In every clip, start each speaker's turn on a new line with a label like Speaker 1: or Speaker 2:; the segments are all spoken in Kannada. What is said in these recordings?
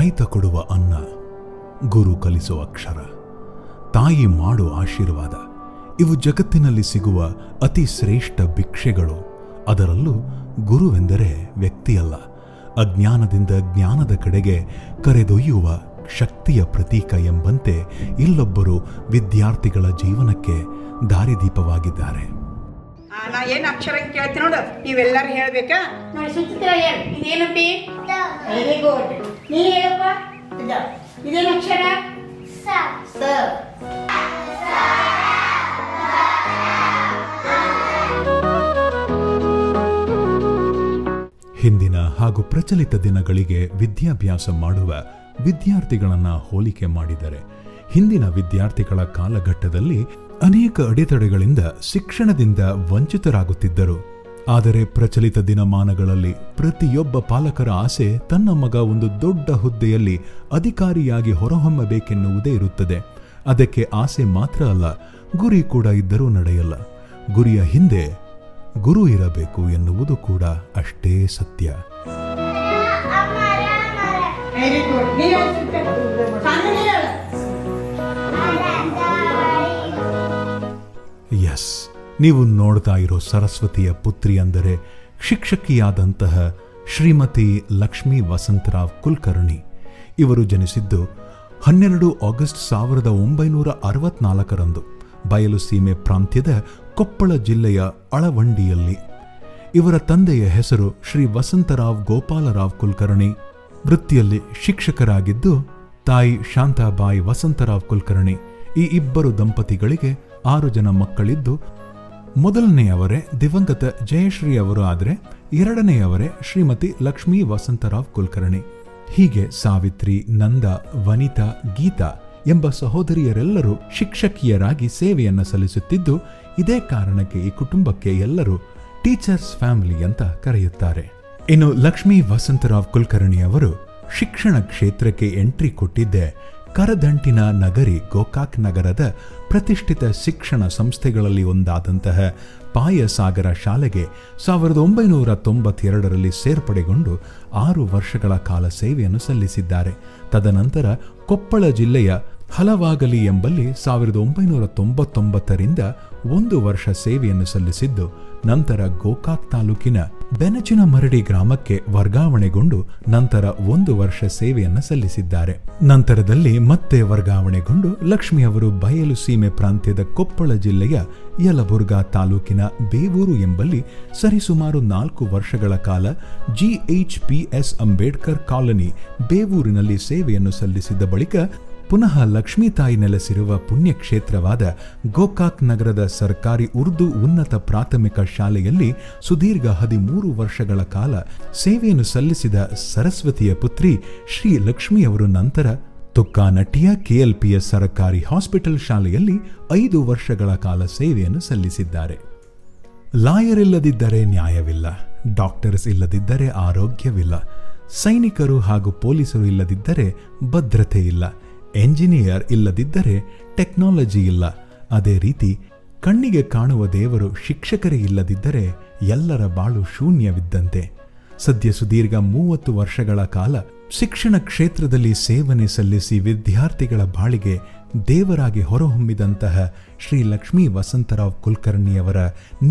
Speaker 1: ರೈತ ಕೊಡುವ ಅನ್ನ, ಗುರು ಕಲಿಸುವ ಅಕ್ಷರ, ತಾಯಿ ಮಾಡೋ ಆಶೀರ್ವಾದ ಇವು ಜಗತ್ತಿನಲ್ಲಿ ಸಿಗುವ ಅತಿ ಶ್ರೇಷ್ಠ ಭಿಕ್ಷೆಗಳು. ಅದರಲ್ಲೂ ಗುರುವೆಂದರೆ ವ್ಯಕ್ತಿಯಲ್ಲ, ಅಜ್ಞಾನದಿಂದ ಜ್ಞಾನದ ಕಡೆಗೆ ಕರೆದೊಯ್ಯುವ ಶಕ್ತಿಯ ಪ್ರತೀಕ ಎಂಬಂತೆ ಇಲ್ಲೊಬ್ಬರು ವಿದ್ಯಾರ್ಥಿಗಳ ಜೀವನಕ್ಕೆ ದಾರಿದೀಪವಾಗಿದ್ದಾರೆ.
Speaker 2: ನಾ ಏನು ಅಕ್ಷರ ಕೇಳ್ತೀನಿ ನೋಡು, ನೀವೆಲ್ಲರೂ ಹೇಳ್ಬೇಕಾ?
Speaker 3: ನೋಡಿ ಸುಚಿತ್ರ ಹೇಳು, ಇದೇನಪ್ಪಿ? Very good. ನೀ ಹೇಳಪ್ಪ, ಇದೇನು ಅಕ್ಷರ? ಸ.
Speaker 1: ಹಿಂದಿನ ಹಾಗೂ ಪ್ರಚಲಿತ ದಿನಗಳಿಗೆ ವಿದ್ಯಾಭ್ಯಾಸ ಮಾಡುವ ವಿದ್ಯಾರ್ಥಿಗಳನ್ನು ಹೋಲಿಕೆ ಮಾಡಿದರೆ, ಹಿಂದಿನ ವಿದ್ಯಾರ್ಥಿಗಳ ಕಾಲಘಟ್ಟದಲ್ಲಿ ಅನೇಕ ಅಡೆತಡೆಗಳಿಂದ ಶಿಕ್ಷಣದಿಂದ ವಂಚಿತರಾಗುತ್ತಿದ್ದರು. ಆದರೆ ಪ್ರಚಲಿತ ದಿನಮಾನಗಳಲ್ಲಿ ಪ್ರತಿಯೊಬ್ಬ ಪಾಲಕರ ಆಸೆ ತನ್ನ ಮಗ ಒಂದು ದೊಡ್ಡ ಹುದ್ದೆಯಲ್ಲಿ ಅಧಿಕಾರಿಯಾಗಿ ಹೊರಹೊಮ್ಮಬೇಕೆನ್ನುವುದೇ ಇರುತ್ತದೆ. ಅದಕ್ಕೆ ಆಸೆ ಮಾತ್ರ ಅಲ್ಲ, ಗುರಿ ಕೂಡ ಇದ್ದರೂ ನಡೆಯಲ್ಲ. ಗುರಿಯ ಹಿಂದೆ ಗುರು ಇರಬೇಕು ಎನ್ನುವುದು ಕೂಡ ಅಷ್ಟೇ ಸತ್ಯ. ಎಸ್, ನೀವು ನೋಡ್ತಾ ಇರೋ ಸರಸ್ವತಿಯ ಪುತ್ರಿ ಅಂದರೆ ಶಿಕ್ಷಕಿಯಾದಂತಹ ಶ್ರೀಮತಿ ಲಕ್ಷ್ಮೀ ವಸಂತರಾವ್ ಕುಲಕರ್ಣಿ. ಇವರು ಜನಿಸಿದ್ದು 12 ಆಗಸ್ಟ್ 1964ರಂದು ಬಯಲು ಸೀಮೆ ಪ್ರಾಂತ್ಯದ ಕೊಪ್ಪಳ ಜಿಲ್ಲೆಯ ಅಳವಂಡಿಯಲ್ಲಿ. ಇವರ ತಂದೆಯ ಹೆಸರು ಶ್ರೀ ವಸಂತರಾವ್ ಗೋಪಾಲರಾವ್ ಕುಲಕರ್ಣಿ. ವೃತ್ತಿಯಲ್ಲಿ ಶಿಕ್ಷಕರಾಗಿದ್ದು ತಾಯಿ ಶಾಂತಾಬಾಯಿ ವಸಂತರಾವ್ ಕುಲಕರ್ಣಿ. ಈ ಇಬ್ಬರು ದಂಪತಿಗಳಿಗೆ 6 ಜನ ಮಕ್ಕಳಿದ್ದು, ಮೊದಲನೆಯವರೇ ದಿವಂಗತ ಜಯಶ್ರೀ ಅವರು ಆದರೆ ಎರಡನೆಯವರೇ ಶ್ರೀಮತಿ ಲಕ್ಷ್ಮೀ ವಸಂತರಾವ್ ಕುಲಕರ್ಣಿ. ಹೀಗೆ ಸಾವಿತ್ರಿ, ನಂದ, ವನಿತಾ, ಗೀತಾ ಎಂಬ ಸಹೋದರಿಯರೆಲ್ಲರೂ ಶಿಕ್ಷಕಿಯರಾಗಿ ಸೇವೆಯನ್ನು ಸಲ್ಲಿಸುತ್ತಿದ್ದು, ಇದೇ ಕಾರಣಕ್ಕೆ ಈ ಕುಟುಂಬಕ್ಕೆ ಎಲ್ಲರೂ ಟೀಚರ್ಸ್ ಫ್ಯಾಮಿಲಿ ಅಂತ ಕರೆಯುತ್ತಾರೆ. ಇನ್ನು ಲಕ್ಷ್ಮೀ ವಸಂತರಾವ್ ಕುಲಕರ್ಣಿ ಅವರು ಶಿಕ್ಷಣ ಕ್ಷೇತ್ರಕ್ಕೆ ಎಂಟ್ರಿ ಕೊಟ್ಟಿದ್ದೆ ಕರದಂಟಿನ ನಗರಿ ಗೋಕಾಕ್ ನಗರದ ಪ್ರತಿಷ್ಠಿತ ಶಿಕ್ಷಣ ಸಂಸ್ಥೆಗಳಲ್ಲಿ ಒಂದಾದಂತಹ ಪಾಯಸಾಗರ ಶಾಲೆಗೆ 1992ರಲ್ಲಿ ಸೇರ್ಪಡೆಗೊಂಡು 6 ವರ್ಷಗಳ ಕಾಲ ಸೇವೆಯನ್ನು ಸಲ್ಲಿಸಿದ್ದಾರೆ. ತದನಂತರ ಕೊಪ್ಪಳ ಜಿಲ್ಲೆಯ ಹಲವಾಗಲಿ ಎಂಬಲ್ಲಿ 1999ರಿಂದ 1 ವರ್ಷ ಸೇವೆಯನ್ನು ಸಲ್ಲಿಸಿದ್ದು, ನಂತರ ಗೋಕಾಕ್ ತಾಲೂಕಿನ ಬೆನಚಿನಮರಡಿ ಗ್ರಾಮಕ್ಕೆ ವರ್ಗಾವಣೆಗೊಂಡು ನಂತರ 1 ವರ್ಷ ಸೇವೆಯನ್ನು ಸಲ್ಲಿಸಿದ್ದಾರೆ. ನಂತರದಲ್ಲಿ ಮತ್ತೆ ವರ್ಗಾವಣೆಗೊಂಡು ಲಕ್ಷ್ಮಿ ಅವರು ಬಯಲು ಸೀಮೆ ಪ್ರಾಂತ್ಯದ ಕೊಪ್ಪಳ ಜಿಲ್ಲೆಯ ಯಲಬುರ್ಗಾ ತಾಲೂಕಿನ ಬೇವೂರು ಎಂಬಲ್ಲಿ ಸರಿಸುಮಾರು 4 ವರ್ಷಗಳ ಕಾಲ GHPS ಅಂಬೇಡ್ಕರ್ ಕಾಲನಿ ಬೇವೂರಿನಲ್ಲಿ ಸೇವೆಯನ್ನು ಸಲ್ಲಿಸಿದ್ದ ಬಳಿಕ ಪುನಃ ಲಕ್ಷ್ಮೀ ತಾಯಿ ನೆಲೆಸಿರುವ ಪುಣ್ಯಕ್ಷೇತ್ರವಾದ ಗೋಕಾಕ್ ನಗರದ ಸರ್ಕಾರಿ ಉರ್ದು ಉನ್ನತ ಪ್ರಾಥಮಿಕ ಶಾಲೆಯಲ್ಲಿ ಸುದೀರ್ಘ 13 ವರ್ಷಗಳ ಕಾಲ ಸೇವೆಯನ್ನು ಸಲ್ಲಿಸಿದ ಸರಸ್ವತಿಯ ಪುತ್ರಿ ಶ್ರೀ ಲಕ್ಷ್ಮಿ ಅವರು ನಂತರ ತುಕ್ಕಾನಟ್ಟಿಯ KLPS ಸರ್ಕಾರಿ ಹಾಸ್ಪಿಟಲ್ ಶಾಲೆಯಲ್ಲಿ 5 ವರ್ಷಗಳ ಕಾಲ ಸೇವೆಯನ್ನು ಸಲ್ಲಿಸಿದ್ದಾರೆ. ಲಾಯರ್ ಇಲ್ಲದಿದ್ದರೆ ನ್ಯಾಯವಿಲ್ಲ, ಡಾಕ್ಟರ್ಸ್ ಇಲ್ಲದಿದ್ದರೆ ಆರೋಗ್ಯವಿಲ್ಲ, ಸೈನಿಕರು ಹಾಗೂ ಪೊಲೀಸರು ಇಲ್ಲದಿದ್ದರೆ ಭದ್ರತೆ ಇಲ್ಲ, ಎಂಜಿನಿಯರ್ ಇಲ್ಲದಿದ್ದರೆ ಟೆಕ್ನಾಲಜಿ ಇಲ್ಲ. ಅದೇ ರೀತಿ ಕಣ್ಣಿಗೆ ಕಾಣುವ ದೇವರು ಶಿಕ್ಷಕರೇ ಇಲ್ಲದಿದ್ದರೆ ಎಲ್ಲರ ಬಾಳು ಶೂನ್ಯವಿದ್ದಂತೆ. ಸದ್ಯ ಸುದೀರ್ಘ 30 ವರ್ಷಗಳ ಕಾಲ ಶಿಕ್ಷಣ ಕ್ಷೇತ್ರದಲ್ಲಿ ಸೇವನೆ ಸಲ್ಲಿಸಿ ವಿದ್ಯಾರ್ಥಿಗಳ ಬಾಳಿಗೆ ದೇವರಾಗಿ ಹೊರಹೊಮ್ಮಿದಂತಹ ಶ್ರೀ ಲಕ್ಷ್ಮೀ ವಸಂತರಾವ್ ಕುಲಕರ್ಣಿಯವರ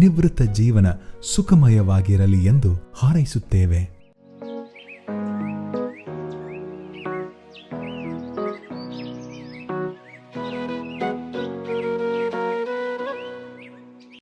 Speaker 1: ನಿವೃತ್ತ ಜೀವನ ಸುಖಮಯವಾಗಿರಲಿ ಎಂದು ಹಾರೈಸುತ್ತೇವೆ.